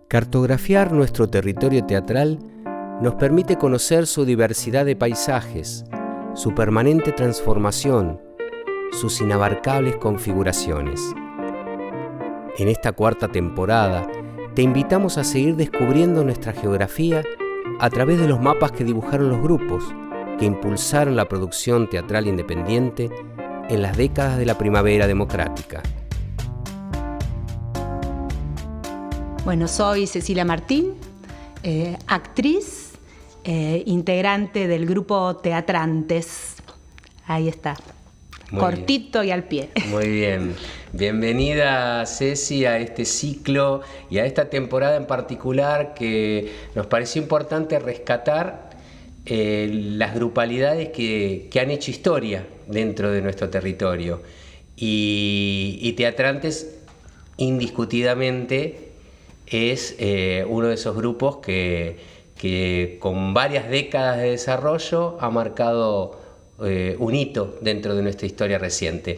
Cartografiar nuestro territorio teatral nos permite conocer su diversidad de paisajes, su permanente transformación, sus inabarcables configuraciones. En esta cuarta temporada, te invitamos a seguir descubriendo nuestra geografía a través de los mapas que dibujaron los grupos que impulsaron la producción teatral independiente en las décadas de la primavera democrática. Bueno, soy Cecilia Martín, actriz, integrante del grupo Teatrantes. Ahí está, muy cortito bien. Y al pie. Muy bien. Bienvenida, Ceci, a este ciclo y a esta temporada en particular que nos pareció importante rescatar las grupalidades que han hecho historia dentro de nuestro territorio. Y Teatrantes, indiscutidamente, es uno de esos grupos que con varias décadas de desarrollo ha marcado un hito dentro de nuestra historia reciente.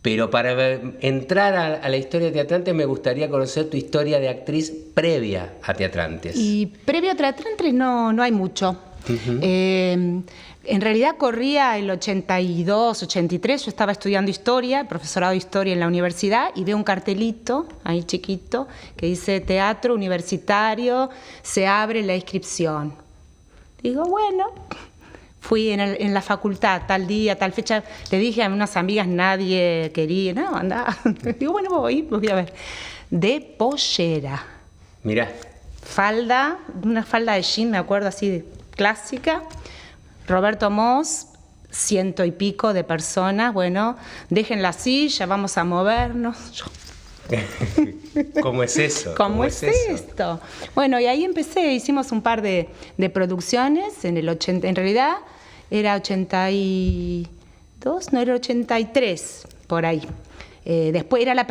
Pero para entrar a la historia de Teatrantes me gustaría conocer tu historia de actriz previa a Teatrantes. Y previo a Teatrantes no hay mucho. Uh-huh. En realidad corría el 82, 83, yo estaba estudiando historia, profesorado de historia en la universidad, y veo un cartelito ahí chiquito que dice Teatro Universitario, se abre la inscripción. Digo, bueno, fui en la facultad, tal día, tal fecha, le dije a unas amigas, nadie quería, no, anda. Digo, bueno, voy a ver. De pollera. Mirá. Una falda de jean, me acuerdo, así clásica. Roberto Moss, 100 y pico de personas. Bueno, dejen la silla, vamos a movernos. ¿Cómo es eso? ¿Cómo es esto? Bueno, y ahí empecé, hicimos un par de producciones en el 80, en realidad era 82, no era 83, por ahí. Después era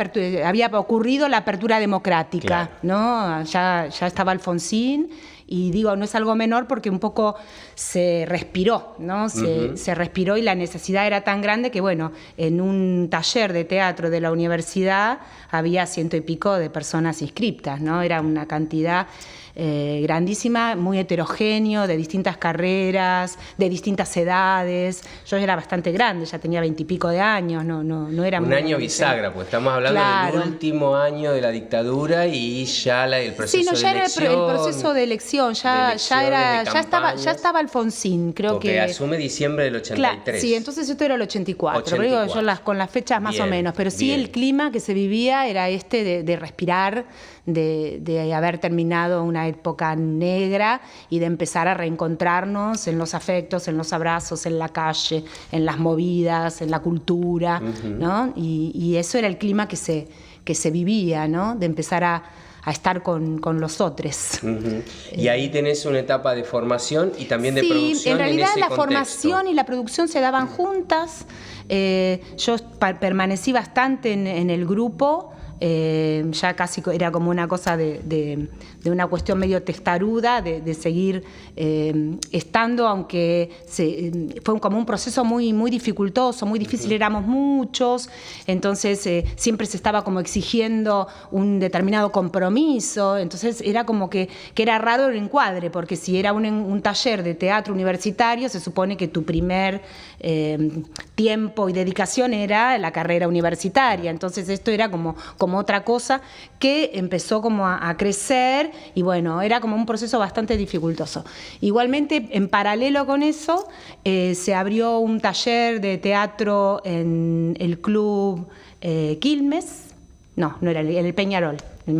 había ocurrido la apertura democrática, claro. ¿No? Ya estaba Alfonsín. Y digo, no es algo menor porque un poco se respiró, ¿no? Se respiró y la necesidad era tan grande que, bueno, en un taller de teatro de la universidad había 100 y pico de personas inscriptas, ¿no? Era una cantidad grandísima, muy heterogéneo, de distintas carreras, de distintas edades. Yo era bastante grande, ya tenía 20 y pico de años, no era un año bisagra, pues estamos hablando claro. Del último año de la dictadura y ya el proceso de elección. Sí, ya era el proceso de elección, ya estaba Alfonsín, creo porque que asume diciembre del 83. Claro, sí, entonces esto era el 84. Pero digo, yo con las fechas más bien, o menos, pero sí bien. El clima que se vivía era de respirar, de haber terminado una época negra y de empezar a reencontrarnos en los afectos, en los abrazos, en la calle, en las movidas, en la cultura, uh-huh. ¿No? Y eso era el clima que se vivía, ¿no? De empezar a estar con los otros. Uh-huh. Y ahí tenés una etapa de formación y también de producción. Sí, en realidad la formación y la producción se daban juntas. Yo permanecí bastante en el grupo. Ya casi era como una cosa de una cuestión medio testaruda, de seguir estando, aunque fue como un proceso muy, muy dificultoso, muy difícil, uh-huh. Éramos muchos, entonces siempre se estaba como exigiendo un determinado compromiso, entonces era como que era raro el encuadre, porque si era un taller de teatro universitario, se supone que tu primer tiempo y dedicación era la carrera universitaria, entonces esto era como otra cosa que empezó como a crecer y bueno, era como un proceso bastante dificultoso. Igualmente, en paralelo con eso, se abrió un taller de teatro en el club Quilmes, no era en el Peñarol. En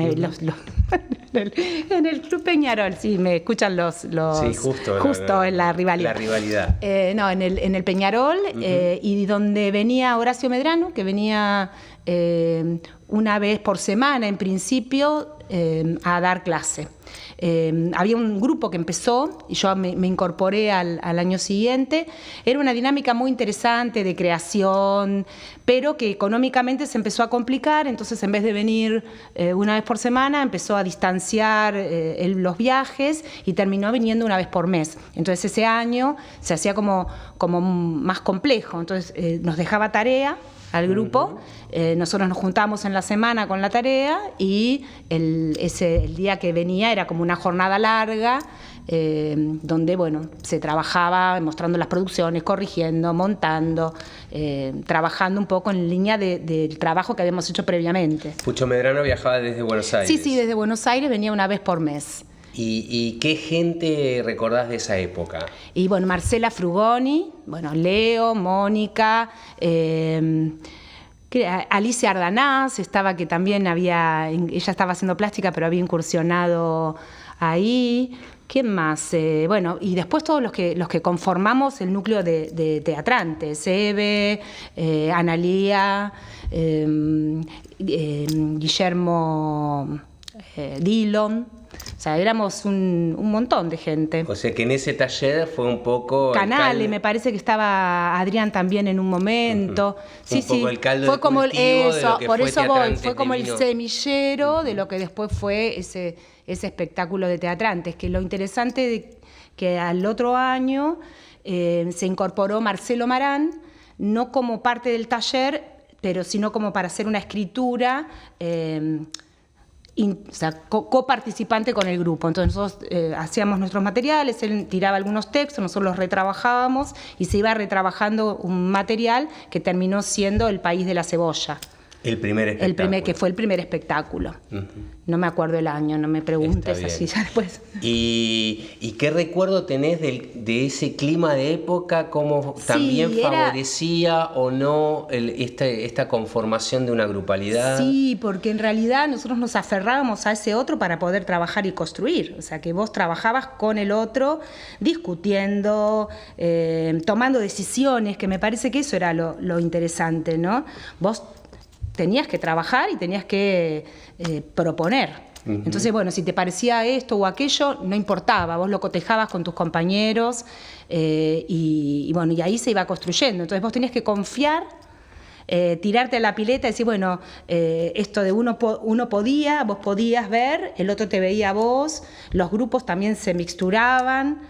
el Club Peñarol, sí, me escuchan los sí, justo en la rivalidad. La rivalidad. En el Peñarol, uh-huh. Y donde venía Horacio Medrano, que venía una vez por semana en principio a dar clase. Había un grupo que empezó y yo me incorporé al año siguiente. Era una dinámica muy interesante de creación, pero que económicamente se empezó a complicar, entonces en vez de venir una vez por semana empezó a distanciar los viajes y terminó viniendo una vez por mes. Entonces ese año se hacía como más complejo, entonces nos dejaba tarea al grupo. Nosotros nos juntábamos en la semana con la tarea y el día que venía era como una jornada larga, donde bueno, se trabajaba mostrando las producciones, corrigiendo, montando, trabajando un poco en línea del trabajo que habíamos hecho previamente. Pucho Medrano viajaba desde Buenos Aires. Sí, desde Buenos Aires venía una vez por mes. ¿Y qué gente recordás de esa época? Y bueno, Marcela Frugoni, bueno, Leo, Mónica, Alicia Ardanaz estaba, que también ella estaba haciendo plástica, pero había incursionado ahí. ¿Quién más? Bueno, y después todos los que conformamos el núcleo de teatrantes, Eve, Analía, Guillermo Dillon. O sea, éramos un montón de gente. O sea que en ese taller fue un poco... Canale, me parece que estaba Adrián también en un momento. Sí, un poco el caldo fue de como cultivo eso, de lo que por fue eso voy, fue como el Divino. semillero de lo que después fue ese espectáculo de teatrantes. Que lo interesante que al otro año se incorporó Marcelo Marán, no como parte del taller, pero sino como para hacer una escritura, o sea, coparticipante con el grupo. Entonces nosotros hacíamos nuestros materiales, él tiraba algunos textos, nosotros los retrabajábamos y se iba retrabajando un material que terminó siendo El País de la Cebolla. El primer espectáculo. Que fue el primer espectáculo. No me acuerdo el año, no me preguntes así ya después. ¿Y qué recuerdo tenés de ese clima de época? ¿Cómo también favorecía o no esta conformación de una grupalidad? Sí, porque en realidad nosotros nos aferrábamos a ese otro para poder trabajar y construir. O sea, que vos trabajabas con el otro, discutiendo, tomando decisiones, que me parece que eso era lo interesante, ¿no? Vos tenías que trabajar y tenías que proponer. Entonces, bueno, si te parecía esto o aquello, no importaba, vos lo cotejabas con tus compañeros y bueno, y ahí se iba construyendo. Entonces vos tenías que confiar, tirarte a la pileta y decir, bueno, esto de uno podía, vos podías ver, el otro te veía a vos, los grupos también se mixturaban.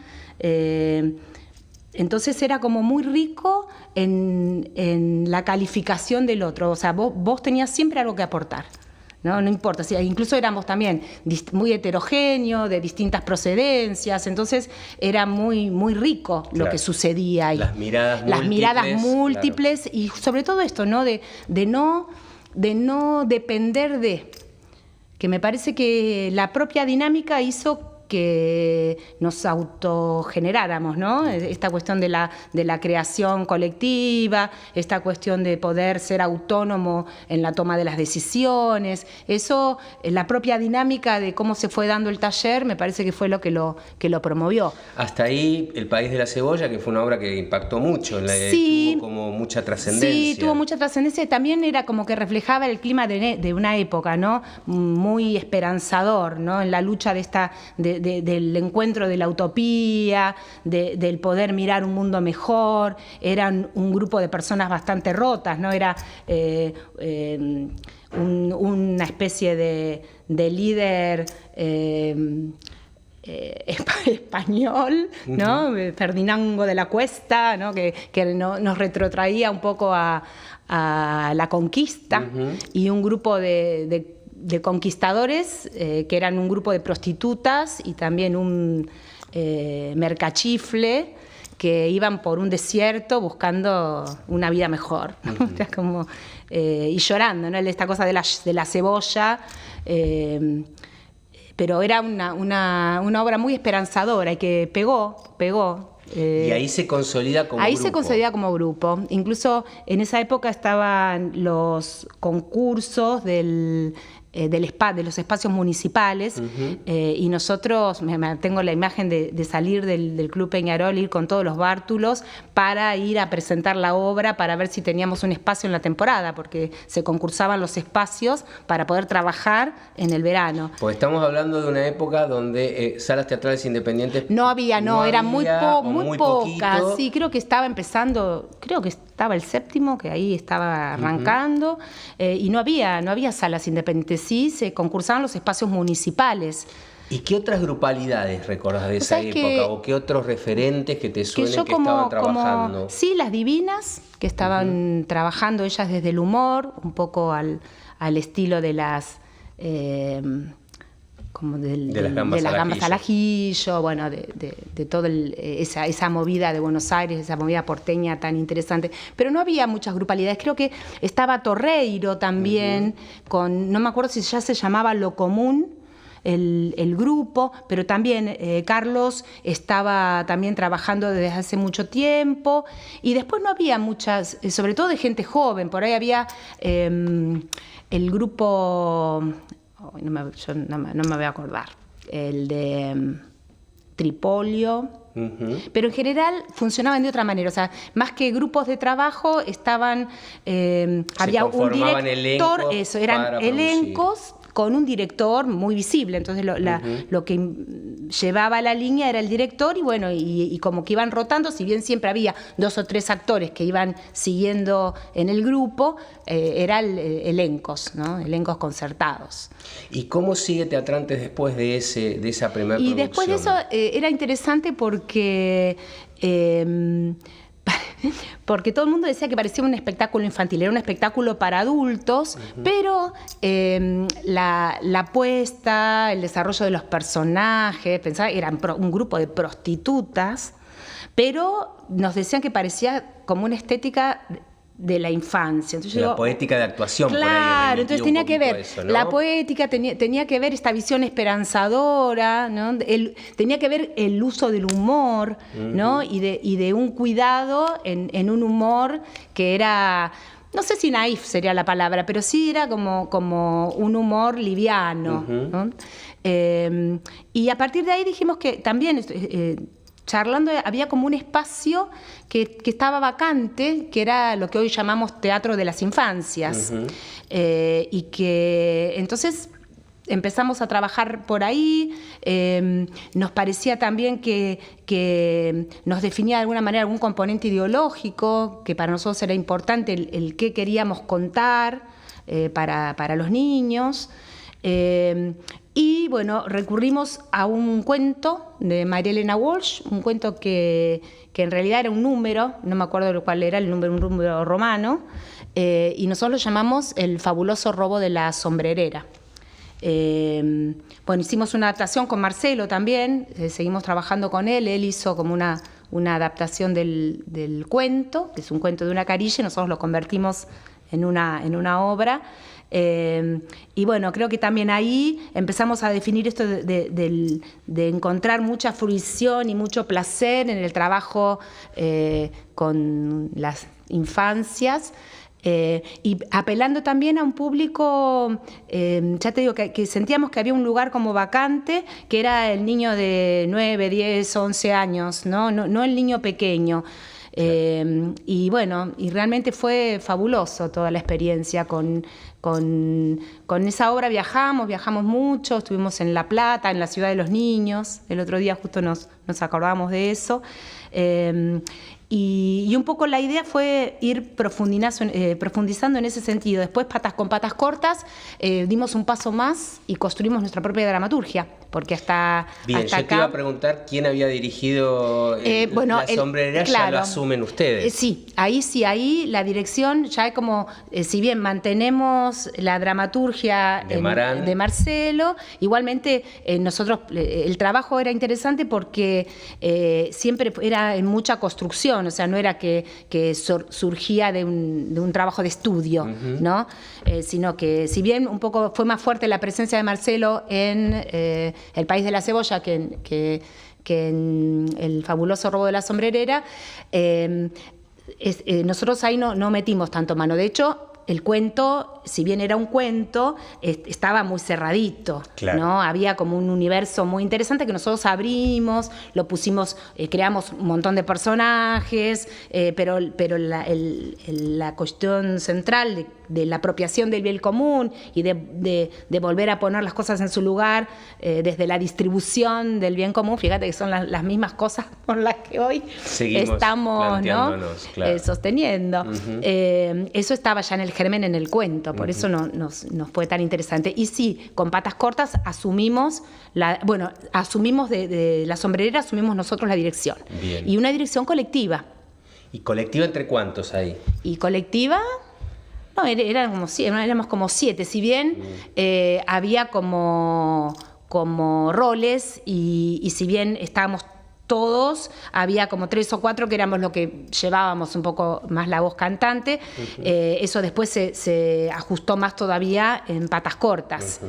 Entonces era como muy rico en la calificación del otro. O sea, vos tenías siempre algo que aportar. No importa, sí, incluso éramos también muy heterogéneos, de distintas procedencias, entonces era muy, muy rico lo que sucedía ahí. Las miradas múltiples claro. Y sobre todo esto, ¿no? De no depender de... Que me parece que la propia dinámica hizo que nos autogeneráramos, ¿no? Esta cuestión de la creación colectiva, esta cuestión de poder ser autónomo en la toma de las decisiones, eso, la propia dinámica de cómo se fue dando el taller, me parece que fue lo que lo promovió. Hasta ahí, El País de la Cebolla, que fue una obra que impactó mucho, sí, tuvo como mucha trascendencia. Sí, tuvo mucha trascendencia y también era como que reflejaba el clima de una época, ¿no? Muy esperanzador, ¿no? En la lucha del encuentro de la utopía, del poder mirar un mundo mejor. Eran un grupo de personas bastante rotas, ¿no? Era una especie de líder español, ¿no? Ferdinando de la Cuesta, ¿no? Que nos retrotraía un poco a la conquista, y un grupo de conquistadores, que eran un grupo de prostitutas y también un mercachifle que iban por un desierto buscando una vida mejor, ¿no? O sea, como, y llorando, ¿no? Esta cosa de la cebolla, pero era una obra muy esperanzadora y que pegó. Y ahí se consolida como grupo. Ahí se consolida como grupo. Incluso en esa época estaban los concursos de los espacios municipales, y nosotros, tengo la imagen de salir del Club Peñarol, ir con todos los bártulos para ir a presentar la obra, para ver si teníamos un espacio en la temporada, porque se concursaban los espacios para poder trabajar en el verano. Pues estamos hablando de una época donde salas teatrales independientes eran muy pocas. Poquito. Sí, creo que estaba empezando, estaba el séptimo, que ahí estaba arrancando, y no había salas independientes. Sí, se concursaban los espacios municipales. ¿Y qué otras grupalidades recordás de esa época? ¿O qué otros referentes que te suenen que estaban trabajando? Sí, las Divinas, que estaban trabajando ellas desde el humor, un poco al estilo de las... como de las gambas al ajillo, bueno, de toda esa movida de Buenos Aires, esa movida porteña tan interesante. Pero no había muchas grupalidades. Creo que estaba Torreiro también, no me acuerdo si ya se llamaba Lo Común, el grupo, pero también Carlos estaba también trabajando desde hace mucho tiempo, y después no había muchas, sobre todo de gente joven. Por ahí había el grupo... yo no me voy a acordar, el de Tripolio, pero en general funcionaban de otra manera, o sea, más que grupos de trabajo estaban, había un director, eran elencos con un director muy visible, entonces lo que llevaba la línea era el director, y bueno, y como que iban rotando, si bien siempre había 2 o 3 actores que iban siguiendo en el grupo, eran elencos, ¿no? Elencos concertados. ¿Y cómo sigue Teatrantes después de esa primera producción? Y después de eso era interesante porque todo el mundo decía que parecía un espectáculo infantil, era un espectáculo para adultos, pero la apuesta, el desarrollo de los personajes, pensaba que eran un grupo de prostitutas, pero nos decían que parecía como una estética de la infancia. Entonces la poética de actuación. Claro, por ahí entonces tenía que ver eso, ¿no? la poética, tenía que ver esta visión esperanzadora, ¿no? Tenía que ver el uso del humor, ¿no? Y de un cuidado en un humor que era... No sé si naif sería la palabra, pero sí era como un humor liviano, ¿no? Y a partir de ahí dijimos que también... charlando, había como un espacio que estaba vacante, que era lo que hoy llamamos Teatro de las Infancias. Y que entonces empezamos a trabajar por ahí. Nos parecía también que nos definía de alguna manera algún componente ideológico, que para nosotros era importante el qué queríamos contar para los niños. Y bueno, recurrimos a un cuento de María Elena Walsh, un cuento que en realidad era un número, no me acuerdo cuál era, un número romano, y nosotros lo llamamos El fabuloso robo de la sombrerera. Bueno, hicimos una adaptación con Marcelo también, seguimos trabajando con él hizo como una adaptación del cuento, que es un cuento de una carilla, y nosotros lo convertimos en una obra. Y bueno, creo que también ahí empezamos a definir esto de encontrar mucha fruición y mucho placer en el trabajo con las infancias, y apelando también a un público, ya te digo, que sentíamos que había un lugar como vacante, que era el niño de 9, 10, 11 años, no el niño pequeño. Y bueno, y realmente fue fabuloso toda la experiencia con esa obra. Viajamos mucho, estuvimos en La Plata, en la ciudad de los niños, el otro día justo nos acordamos de eso. Y un poco la idea fue ir profundizando en ese sentido. Después, Con Patas Cortas, dimos un paso más y construimos nuestra propia dramaturgia, porque hasta acá... te iba a preguntar quién había dirigido La Sombrerera, claro, ya lo asumen ustedes. Ahí la dirección ya es como, si bien mantenemos la dramaturgia de Marcelo, igualmente nosotros, el trabajo era interesante porque siempre era en mucha construcción, o sea, no era que surgía de un trabajo de estudio, ¿no? Sino que, si bien un poco fue más fuerte la presencia de Marcelo en El País de la Cebolla que en El fabuloso robo de la sombrerera, nosotros ahí no metimos tanto mano. De hecho, el cuento, si bien era un cuento, estaba muy cerradito, claro, ¿no? Había como un universo muy interesante que nosotros abrimos, lo pusimos, creamos un montón de personajes, pero la cuestión central la apropiación del bien común y de volver a poner las cosas en su lugar, desde la distribución del bien común. Fíjate que son las mismas cosas por las que hoy estamos, ¿no? Claro. Sosteniendo. Eso estaba ya en el germen, en el cuento, por eso nos fue tan interesante. Y sí, con Patas Cortas asumimos de la sombrerera, asumimos nosotros la dirección. Bien. Y una dirección colectiva. ¿Y colectiva entre cuántos hay? Y colectiva, no, éramos como 7, si bien había como roles y si bien estábamos todos, había como 3 o 4 que éramos lo que llevábamos un poco más la voz cantante. Eso después se ajustó más todavía en Patas Cortas.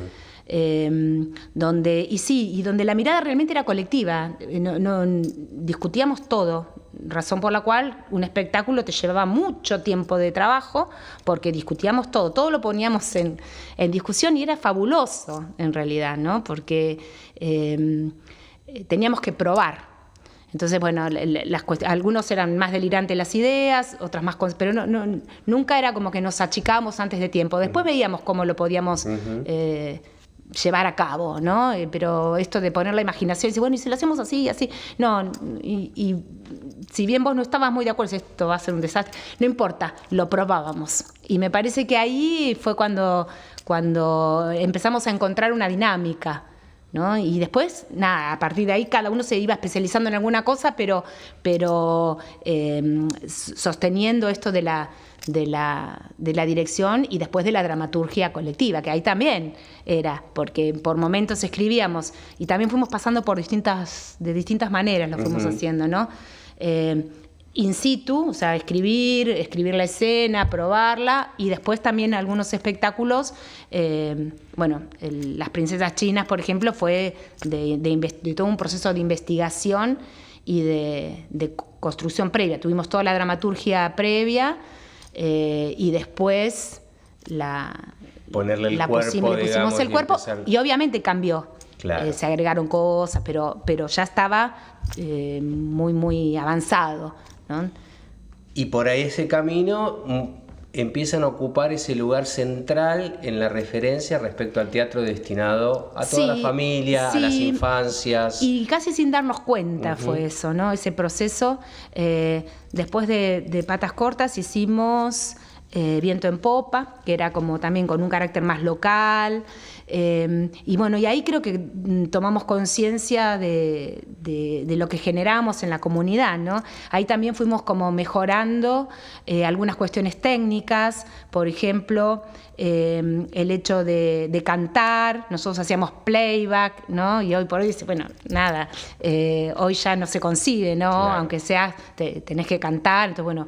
Donde la mirada realmente era colectiva, no discutíamos todo, razón por la cual un espectáculo te llevaba mucho tiempo de trabajo porque discutíamos todo lo poníamos en discusión y era fabuloso en realidad, ¿no? Porque teníamos que probar. Entonces, bueno, algunos eran más delirantes las ideas, otras más... Pero nunca era como que nos achicábamos antes de tiempo. Después veíamos cómo lo podíamos llevar a cabo, ¿no? Pero esto de poner la imaginación y decir, bueno, ¿y si lo hacemos así y así? No, y si bien vos no estabas muy de acuerdo, esto va a ser un desastre, no importa, lo probábamos. Y me parece que ahí fue cuando empezamos a encontrar una dinámica, ¿no? Y después, nada, a partir de ahí cada uno se iba especializando en alguna cosa, pero sosteniendo esto de la dirección y después de la dramaturgia colectiva, que ahí también era, porque por momentos escribíamos y también fuimos pasando de distintas maneras lo fuimos haciendo, ¿no? In situ, o sea, escribir la escena, probarla, y después también algunos espectáculos, Las Princesas Chinas, por ejemplo, fue de todo un proceso de investigación y de construcción previa. Tuvimos toda la dramaturgia previa y después ponerle el le pusimos el cuerpo y obviamente cambió. Claro. Se agregaron cosas, pero ya estaba muy, muy avanzado, ¿no? Y por ahí ese camino empiezan a ocupar ese lugar central en la referencia respecto al teatro destinado a toda la familia, a las infancias. Y casi sin darnos cuenta fue eso, ¿no? Ese proceso. Después de Patas Cortas hicimos Viento en Popa, que era como también con un carácter más local. Y ahí creo que tomamos conciencia de lo que generamos en la comunidad, ¿no? Ahí también fuimos como mejorando algunas cuestiones técnicas, por ejemplo, el hecho de cantar. Nosotros hacíamos playback, ¿no? Y hoy por hoy dice, bueno, nada, hoy ya no se concibe, ¿no? Claro. Aunque sea, tenés que cantar, entonces bueno,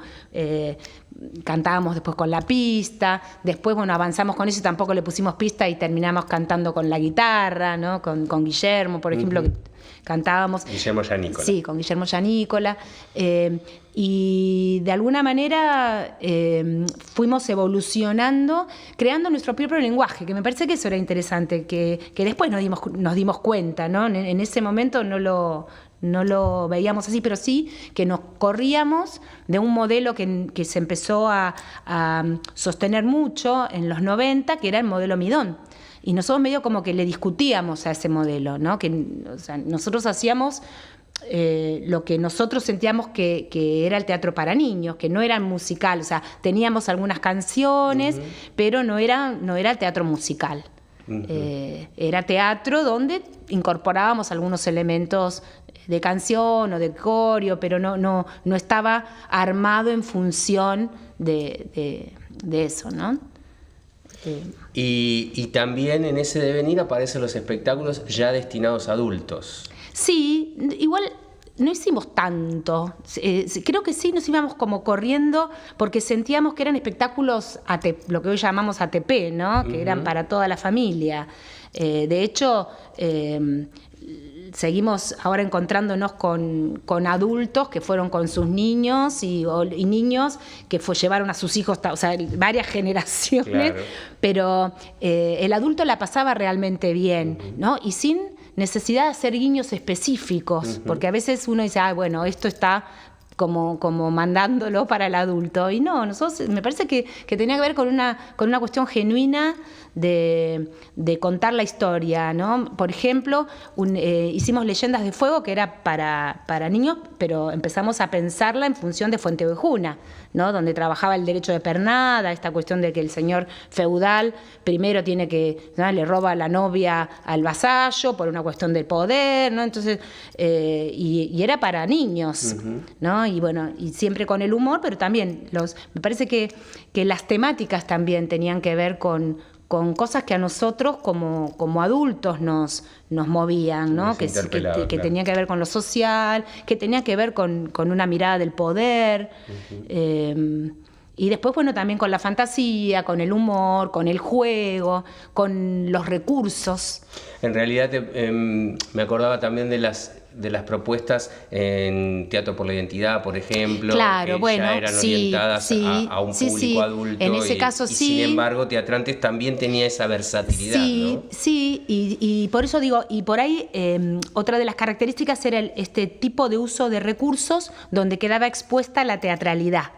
cantábamos después con la pista, después avanzamos con eso y tampoco le pusimos pista y terminamos cantando con la guitarra, ¿no? Con Guillermo, por ejemplo, que cantábamos. Guillermo Yanícola. Sí, con Guillermo Yanícola. Y de alguna manera fuimos evolucionando, creando nuestro propio lenguaje, que me parece que eso era interesante, que después nos dimos cuenta, ¿no? En ese momento no lo veíamos así, pero sí que nos corríamos de un modelo que se empezó a sostener mucho en los 90, que era el modelo Midón. Y nosotros medio como que le discutíamos a ese modelo, ¿no? Nosotros hacíamos lo que nosotros sentíamos que era el teatro para niños, que no era musical, o sea, teníamos algunas canciones, pero no era el teatro musical. Era teatro donde incorporábamos algunos elementos de canción o de coreo, pero no estaba armado en función de eso, ¿no? Y también en ese devenir aparecen los espectáculos ya destinados a adultos. Sí, igual no hicimos tanto. Creo que sí nos íbamos como corriendo porque sentíamos que eran espectáculos lo que hoy llamamos ATP, ¿no? Que eran para toda la familia. De hecho, seguimos ahora encontrándonos con adultos que fueron con sus niños y niños que llevaron a sus hijos, o sea, varias generaciones, claro. Pero el adulto la pasaba realmente bien, ¿no? Y sin necesidad de hacer guiños específicos, porque a veces uno dice, bueno, esto está como mandándolo para el adulto. Y no, nosotros me parece que tenía que ver con una cuestión genuina de contar la historia, ¿no? Por ejemplo, hicimos Leyendas de Fuego, que era para niños, pero empezamos a pensarla en función de Fuenteovejuna, ¿no? Donde trabajaba el derecho de pernada, esta cuestión de que el señor feudal primero tiene que, ¿no?, le roba la novia al vasallo por una cuestión de poder, ¿no? Entonces, y era para niños, ¿no? Y bueno, y siempre con el humor, pero también me parece que las temáticas también tenían que ver con cosas que a nosotros como adultos nos movían, ¿no? Que tenía que ver con lo social, que tenía que ver con una mirada del poder. Y después, bueno, también con la fantasía, con el humor, con el juego, con los recursos. En realidad me acordaba también de las propuestas en Teatro por la Identidad, por ejemplo, claro, que bueno, ya eran orientadas a un público adulto. En ese caso sí. Sin embargo, Teatrantes también tenía esa versatilidad, ¿no? Sí, y por eso digo, y por ahí otra de las características era este tipo de uso de recursos donde quedaba expuesta la teatralidad,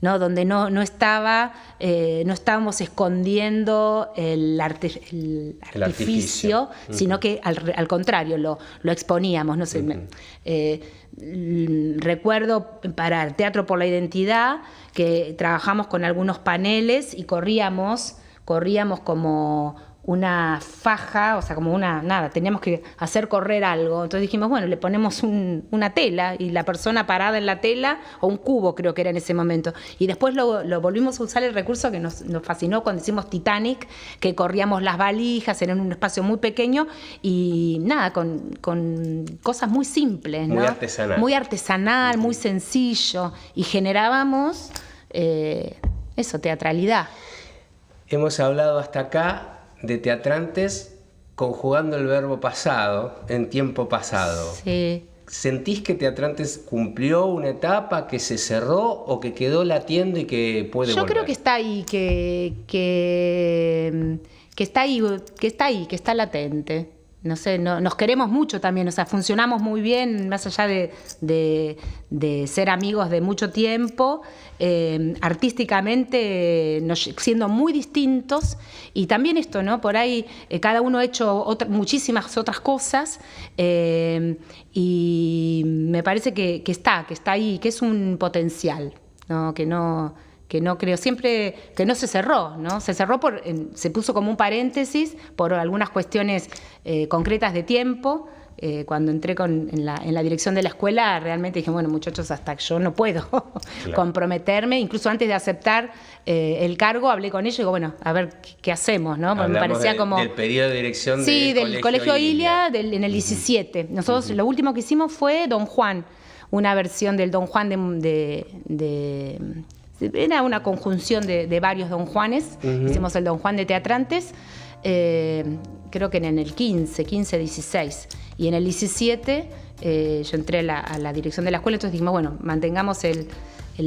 ¿no? Donde no estábamos escondiendo el artificio, sino que al contrario, lo exponíamos. No sé, recuerdo para Teatro por la Identidad que trabajamos con algunos paneles y corríamos como una faja, o sea, como teníamos que hacer correr algo. Entonces dijimos, bueno, le ponemos una tela y la persona parada en la tela, o un cubo creo que era en ese momento. Y después lo volvimos a usar el recurso que nos fascinó cuando hicimos Titanic, que corríamos las valijas en un espacio muy pequeño y con cosas muy simples, ¿no? Muy artesanal, muy sencillo. Y generábamos teatralidad. Hemos hablado hasta acá de Teatrantes conjugando el verbo pasado en tiempo pasado. Sí. ¿Sentís que Teatrantes cumplió una etapa, que se cerró o que quedó latiendo y que puede volver? Yo creo que está ahí, que está ahí, que está latente. No sé, nos queremos mucho también, o sea, funcionamos muy bien, más allá de ser amigos de mucho tiempo, artísticamente siendo muy distintos, y también esto, ¿no? Por ahí cada uno ha hecho muchísimas otras cosas, y me parece que está ahí, que es un potencial, ¿no? Que no creo, siempre que no se cerró, ¿no? Se cerró se puso como un paréntesis por algunas cuestiones concretas de tiempo. Cuando entré en la dirección de la escuela, realmente dije, bueno, muchachos, hasta yo no puedo comprometerme. Incluso antes de aceptar el cargo, hablé con ellos y digo, bueno, a ver qué hacemos, ¿no? Porque me parecía del periodo de dirección del Colegio Ilia en el 17. Nosotros lo último que hicimos fue Don Juan, una versión del Don Juan era una conjunción de varios Don Juanes. Hicimos el Don Juan de Teatrantes, creo que en el 15-16. Y en el 17 yo entré a la dirección de la escuela, entonces dijimos, bueno, mantengamos el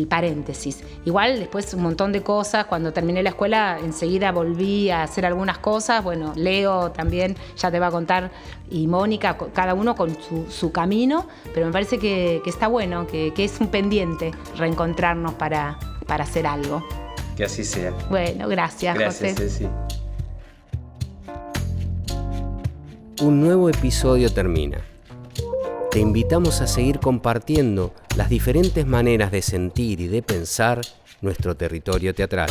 paréntesis. Igual después un montón de cosas, cuando terminé la escuela enseguida volví a hacer algunas cosas, bueno, Leo también ya te va a contar, y Mónica, cada uno con su camino, pero me parece que está bueno, que es un pendiente reencontrarnos para hacer algo. Que así sea. Bueno, gracias José. Ceci. Un nuevo episodio termina. Te invitamos a seguir compartiendo las diferentes maneras de sentir y de pensar nuestro territorio teatral.